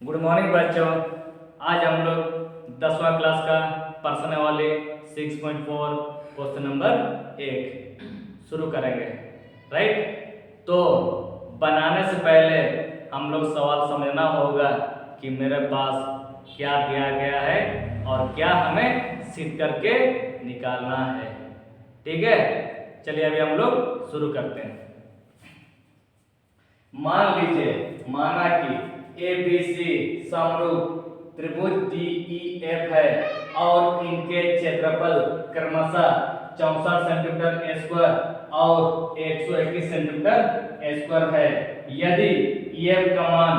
Good morning बच्चों। आज हम लोग 10वां क्लास का पर्सनल वाले 6.4 क्वेश्चन नंबर 1 शुरू करेंगे। राइट, तो बनाने से पहले हम लोग सवाल समझना होगा कि मेरे पास क्या दिया गया है और क्या हमें सिद्ध करके निकालना है। ठीक है, चलिए अभी हम लोग शुरू करते हैं। मान लीजिए, माना कि ए बी सी समरूप त्रिभुज डी ई एफ है और इनके क्षेत्रफल क्रमशः 64 सेंटीमीटर स्क्वायर और 121 सेंटीमीटर स्क्वायर है। यदि एफ का मान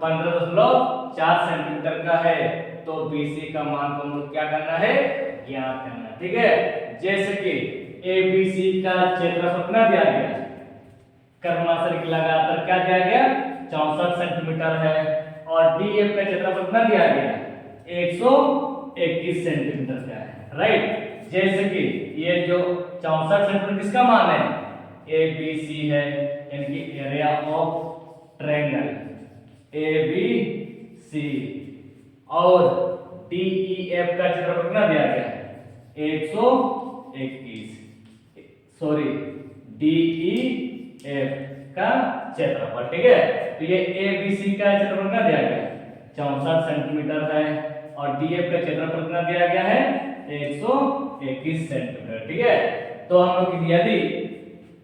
15.4 सेंटीमीटर का है तो बीसी का मान को हम लोग क्या करना है, ज्ञात करना है। ठीक है, जैसे कि ए बी सी का क्षेत्रफल कितना दिया गया, कर्माशर की लगाकर क्या दिया गया 64 सेंटीमीटर है और डीएफ का क्षेत्रफल कितना दिया गया 121 सेंटीमीटर का है। राइट, जैसे कि ये जो 64 सेंटीमीटर किसका मान है, ए बी सी है, यानी कि area of triangle A B C, और डीईएफ का क्षेत्रफल कितना दिया गया 121, सॉरी डीईएफ का क्षेत्रफल। ठीक है, तो ये ए बी सी का क्षेत्रफल कितना दिया गया 64 सेंटीमीटर है और डीएफ का क्षेत्रफल कितना दिया गया है 121 सेंटीमीटर। ठीक है, तो हम लोग यदि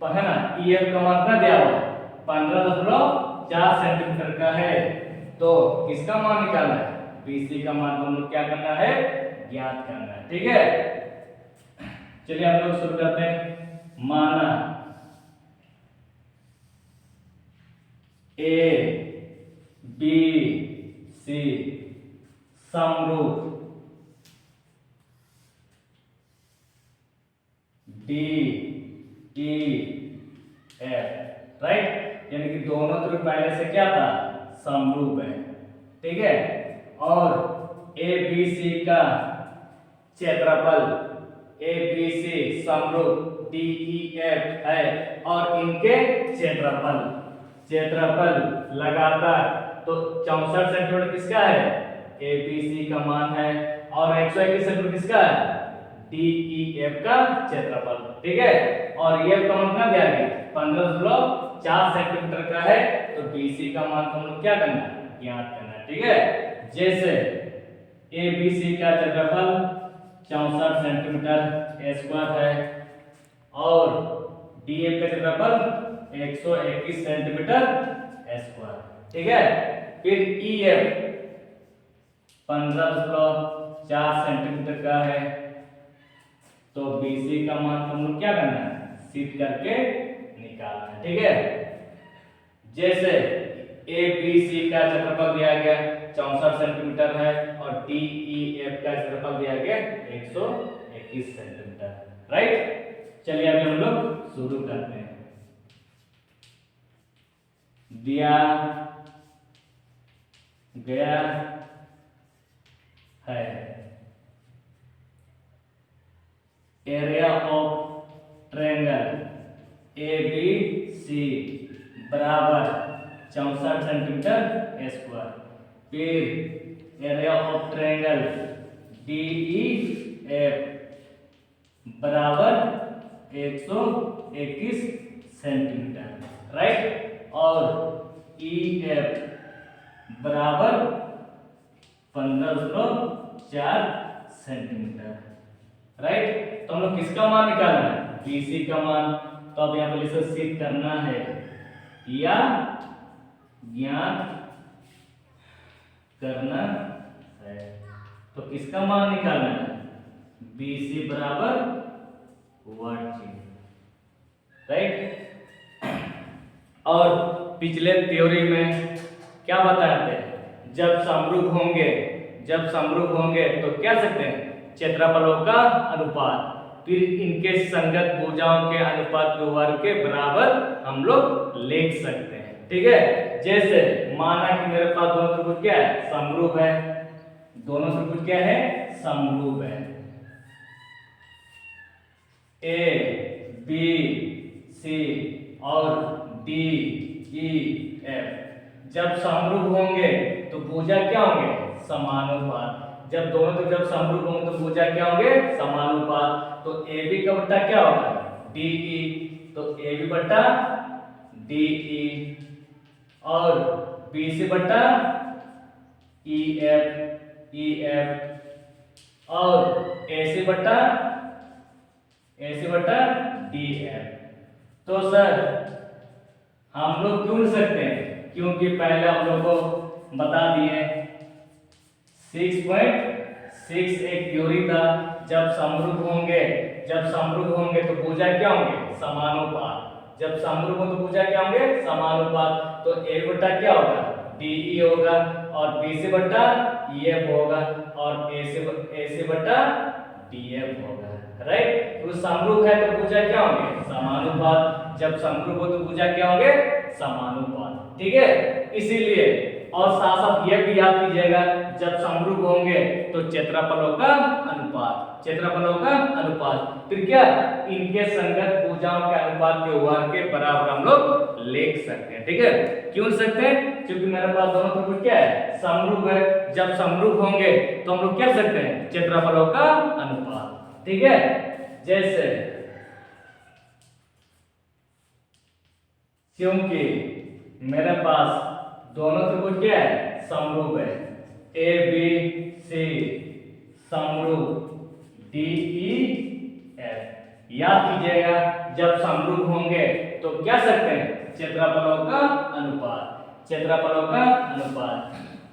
है ना ईएफ का मान कितना दिया हुआ 15.4 सेंटीमीटर का है तो किसका मान निकालना है, बीसी का मान को हम लोग क्या करना है, ज्ञात करना है। ठीक है, चलिए हम लोग शुरू करते हैं। माना ए बी सी समरूप डी ई एफ। राइट, यानी कि दोनों तरफ पहले से क्या था, समरूप है। ठीक है, और ए बी सी का क्षेत्रफल ए बी सी समरूप डी ई एफ है और इनके क्षेत्रफल लगातार तो 64 सेंटीमीटर किसका है, ए बी सी का मान है, और 121 सेंटीमीटर किसका है, डी ई एफ का क्षेत्रफल। ठीक है, और ये का मान कितना दिया गया 15.4 सेंटीमीटर का है तो बीसी का मान को हम लोग क्या करना है, ज्ञात करना है। ठीक है, जैसे ए बी सी का क्षेत्रफल 64 सेंटीमीटर स्क्वायर है और डीएफ का क्षेत्रफल 121 सेंटीमीटर स्क्वायर। ठीक है, फिर ईएफ 15.4 सेंटीमीटर का है तो बीसी का मान हम लोग क्या करना है, सिद्ध करके निकालना है। ठीक है, जैसे ए बी सी का क्षेत्रफल दिया गया 64 सेंटीमीटर है और डी ई एफ का क्षेत्रफल दिया गया 121 सेंटीमीटर। राइट, चलिए अभी हम लोग शुरू करते हैं। दिया गया है area of triangle A B C बराबर 64 सेंटीमीटर स्क्वायर, फिर area of triangle D E F बराबर 121 सेंटीमीटर। राइट, और ई एफ बराबर 15.4 सेंटीमीटर। राइट, तो हम लोग किसका मान निकालना है, बीसी का मान। तो अब यहाँ पर इसे सिद्ध करना है या ज्ञात करना है, तो किसका मान निकालना है, बीसी बराबर वर्ग। राइट, और पिछले थ्योरी में क्या बताए थे, जब समरूप होंगे तो क्या सकते हैं, क्षेत्रफलों का अनुपात, फिर इनके संगत भुजाओं के अनुपात के वर्ग के बराबर हम लोग लिख सकते हैं। ठीक है, जैसे माना कि मेरे पास दोनों त्रिभुज क्या है, समरूप है, दोनों त्रिभुज क्या है, समरूप है, ए बी सी और डी ई एफ। जब समरूप होंगे तो भुजा क्या होंगे? समानुपात। जब दोनों तरफ जब समरूप होंगे तो भुजा क्या होंगे? समानुपात। तो ए बी का बट्टा क्या होगा? D E. तो ए बी बट्टा डी ई और बी सी बट्टा ई एफ और ए सी बट्टा डी एफ। तो सर हम लोग क्यों लिख सकते हैं? क्योंकि पहले हम लोग को बता दिए 6.6 एक थ्योरी था, जब समरूप होंगे तो भुजा क्या होंगे? समानुपात। जब समरूप हो तो भुजा क्या होंगे? समानुपात। तो ए बट्टा क्या होगा? डीई होगा और बी से बट्टा ईएफ होगा और ए से बट्टा डीएफ होगा। राइट? तो समरूप है तो भुजा क्या होंगे? समानुपात। जब समरूप हो तो भुजा क्या होंगे? समानुपात। ठीक है, इसीलिए और साथ साथ यह भी याद कीजिएगा, जब समरूप होंगे तो क्षेत्रफलों का अनुपात, फिर क्या? इनके संगत भुजाओं के अनुपात के वर्ग के बराबर हम लोग लिख सकते हैं। ठीक है, क्यों लिख सकते हैं? क्योंकि मेरे पास दोनों तरफ क्या है? समरूप है। जब समरूप होंगे तो हम लोग क्या सकते हैं? क्षेत्रफलों का अनुपात। ठीक है, जैसे क्योंकि मेरे पास दोनों त्रिभुज क्या है? समरूप है। ए बी सी समरूप, डी ई एफ। याद कीजिएगा, जब समरूप होंगे तो क्या सकते हैं? क्षेत्रफलों का अनुपात।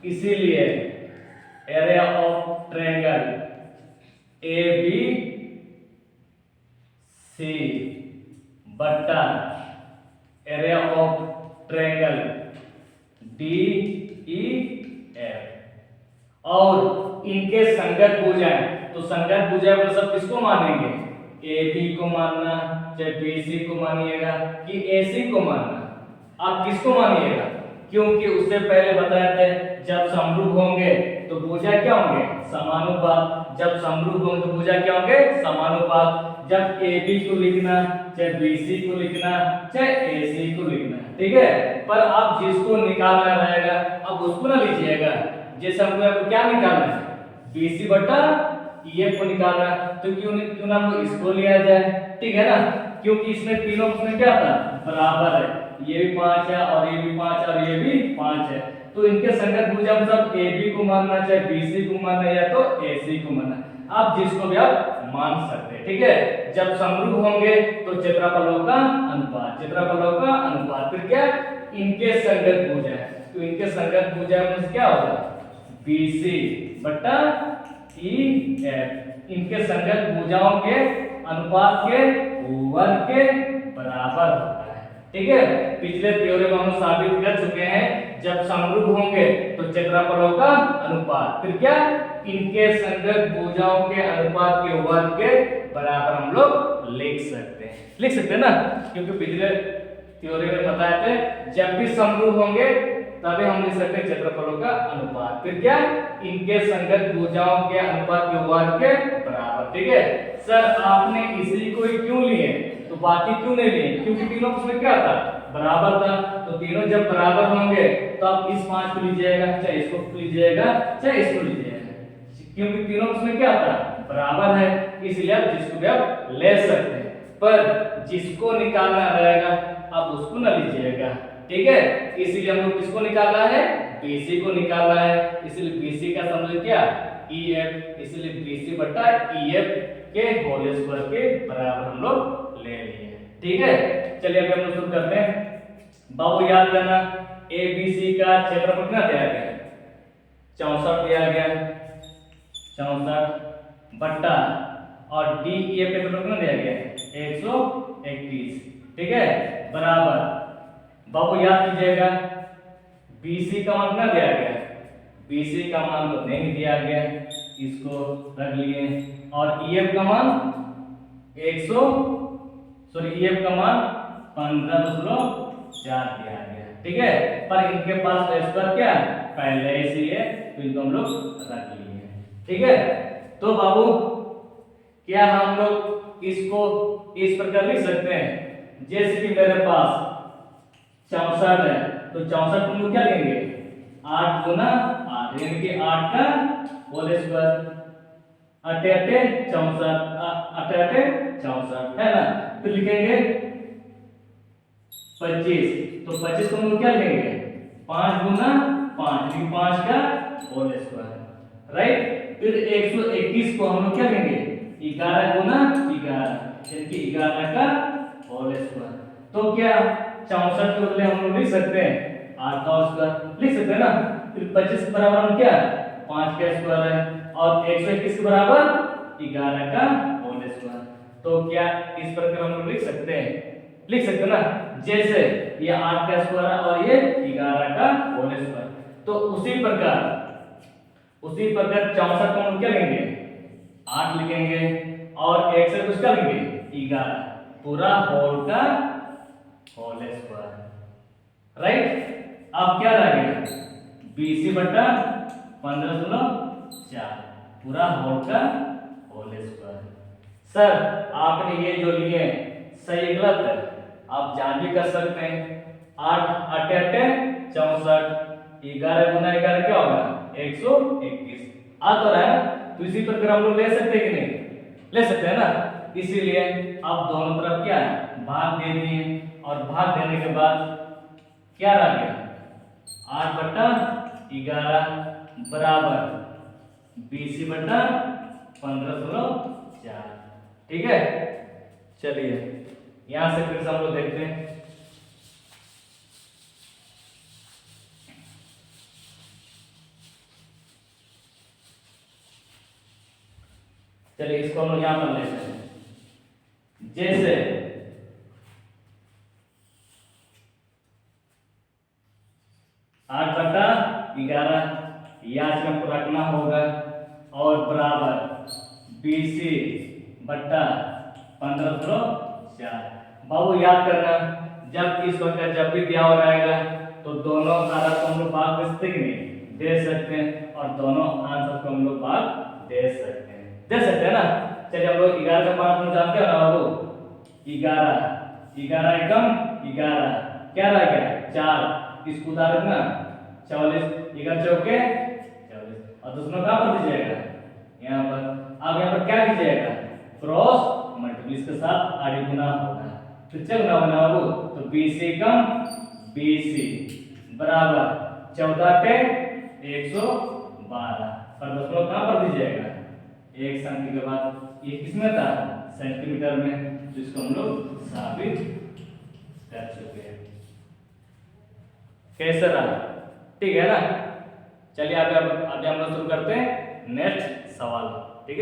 इसीलिए area of triangle A B C बट्टा area of triangle D E F और इनके संगत भुजाएं, तो संगत भुजा को सब किसको मानेंगे? ए बी को मानना, चाहे बी सी को मानिएगा कि ए सी को मानना, आप किसको मानिएगा? क्योंकि उससे पहले बताए थे जब समरूप होंगे तो भुजा क्या होंगे? समानुपात। जब समरूप होंगे तो भुजा क्या होंगे? समानुपात। जब ए बी को लिखना, चाहे बी सी को लिखना, चाहे ए सी को लिखना, ठीक है, पर आप जिसको निकालना रहेगा अब उसको ना लीजिएगा। जैसे हमको क्या निकालना है? बी सी बट्टा ई एफ को निकालना, तो क्यों ना हमको इसको लिया जाए? ठीक है ना, क्योंकि इसमें तीनों में क्या था? बराबर है। ये भी 5 है और ये भी 5 और ये भी 5 है, तो इनके संगत भुजा मतलब ए बी को मानना, चाहे बी सी को मानना या तो ए सी को मानना, आप जिसको भी आप मान सकते हैं। ठीक है, जब समरूप होंगे तो क्षेत्रफलों का अनुपात, फिर क्या? इनके संगत भुजा, तो इनके संगत भुजा में क्या होगा? बी सी बट्टा ई एफ। इनके संगत भुजाओं के अनुपात के वर्ग के बराबर होता है। ठीक है, पिछले थ्योरम में हम साबित कर चुके हैं, जब समरूप होंगे तो क्षेत्रफलों का अनुपात, फिर क्या? इनके संगत भुजाओं के अनुपात के वर्ग के बराबर हम लोग लिख सकते हैं ना, क्योंकि पिछले थ्योरम में बताए थे जब भी समरूप होंगे तभी हम लिख सकते हैं क्षेत्रफलों का अनुपात, फिर क्या? इनके संगत भुजाओं के अनुपात के वर्ग के बराबर। ठीक है सर, आपने इसी को ही क्यों लिए तो बाकी क्यों नहीं लिए? क्योंकि तीनों उसमें क्या था? बराबर था। तो तीनों जब बराबर होंगे तो आप इस 5 को लीजिएगा, चाहे इसको लीजिएगा, चाहे इसको लीजिएगा, क्योंकि तीनों उसमें क्या था? बराबर है, इसलिए आप जिसको भी आप ले सकते हैं, पर जिसको निकालना रहेगा आप उसको ना लीजिएगा। ठीक है, इसीलिए हम लोग किसको निकालना है? बीसी को निकालना है, इसलिए बीसी का समझ क्या? ईएफ, इसलिए बीसी बट्टा ईएफ के होल स्क्वायर के बराबर हम लोग ले लिए। ठीक है, चलिए अभी हम लोग शुरू करते हैं। बाबू याद करना, ए बी सी का क्षेत्रफल कितना दिया गया? 64 दिया गया, 64 बट्टा और डी ई एफ का क्षेत्रफल कितना दिया गया? 131। ठीक है, बराबर बाबू याद कीजिएगा, BC का मान कितना दिया गया? BC का मान तो नहीं दिया गया, इसको रख लिए, और EF का मान 15.4 दिया गया। ठीक है, पर इनके पास स्क्वायर क्या पहले से है, तो इनको हम लोग रख लिए। ठीक है, तो बाबू क्या हम लोग इसको इस प्रकार लिख सकते हैं, जैसे कि मेरे पास 64 है तो 64 को हम लोग क्या लेंगे 8 गुना 8 यानी कि 8 का होल स्क्वायर। अटे अटे 64 अटे अटे 64 है ना। फिर लिखेंगे 25, तो 25 को हम लोग क्या लेंगे 5 गुना 5 यानी 5 का होल स्क्वायर राइट। फिर 121 को हम लोग क्या लेंगे 11 गुना 11 यानी कि 11 का होल स्क्वायर। तो क्या 64 के बदले हम लोग लिख सकते हैं 8 का स्क्वायर लिख सकते हैं ना। फिर 25 के बराबर हम क्या 5 का स्क्वायर है और 121 के बराबर 11 का होल स्क्वायर। तो क्या इस प्रकार हम लोग लिख सकते हैं ना, जैसे ये 8 का स्क्वायर और ये 11 का होल स्क्वायर। तो उसी प्रकार 64 को हम क्या लेंगे 8 लिखेंगे और 1 से कुछ क्या लेंगे 11 पूरा होल का होल स्क्वायर राइट। अब क्या रह गया BC बटा 15.4 पूरा होल का होल स्क्वायर। सर आपने ये जो लिए सही गलत है आप जान भी कर सकते हैं। 8 अटे अटे 64 11 गुना 11 क्या होगा 121 आ तो रहा है। तो इसी प्रकार हम लोग ले सकते हैं कि नहीं ले सकते हैं ना। इसीलिए आप दोनों तरफ क्या है भाग दे दिए और भाग देने के बाद क्या रह गया 8 बटा 11 बराबर BC बटा 15.4 ठीक है। चलिए यहां से फिर से हम लोग देखते हैं। चलिए इसको हम लोग यहां पर लेते हैं। जैसे 8 बटा 11 याद में रखना होगा और बराबर BC बटा 15.4। बाबू याद करना जब इस वक्त जब भी दिया हो रहेगा तो दोनों आंसर को हम लोग भाग दे सकते हैं दे सकते हैं और दोनों आंसर को हम लोग भाग दे सकते हैं ना। चलिए हम लोग 11 का मान हम जानते हैं ना बाबू 11 एकम 11 क्या रह गया 4 इसको उतार देना 44 11 चौके 44 और दूसरा कहां पर दीजिएगा यहाँ पर। अब यहाँ पर क्या कीजिएगा क्रॉस मल्टीपल इसके साथ आगे गुना होगा तो चल गुना बना बाबू। तो BC कम BC बराबर 14 पे 112 और दशमलव कहां पर दीजिएगा 1 सेंटी के बाद ये किसमें था सेंटीमीटर में। तो इसको हम लोग साबित कर चुके हैं। कैसे रहा ठीक है ना। चलिए अब हम लोग शुरू करते हैं नेक्स्ट सवाल।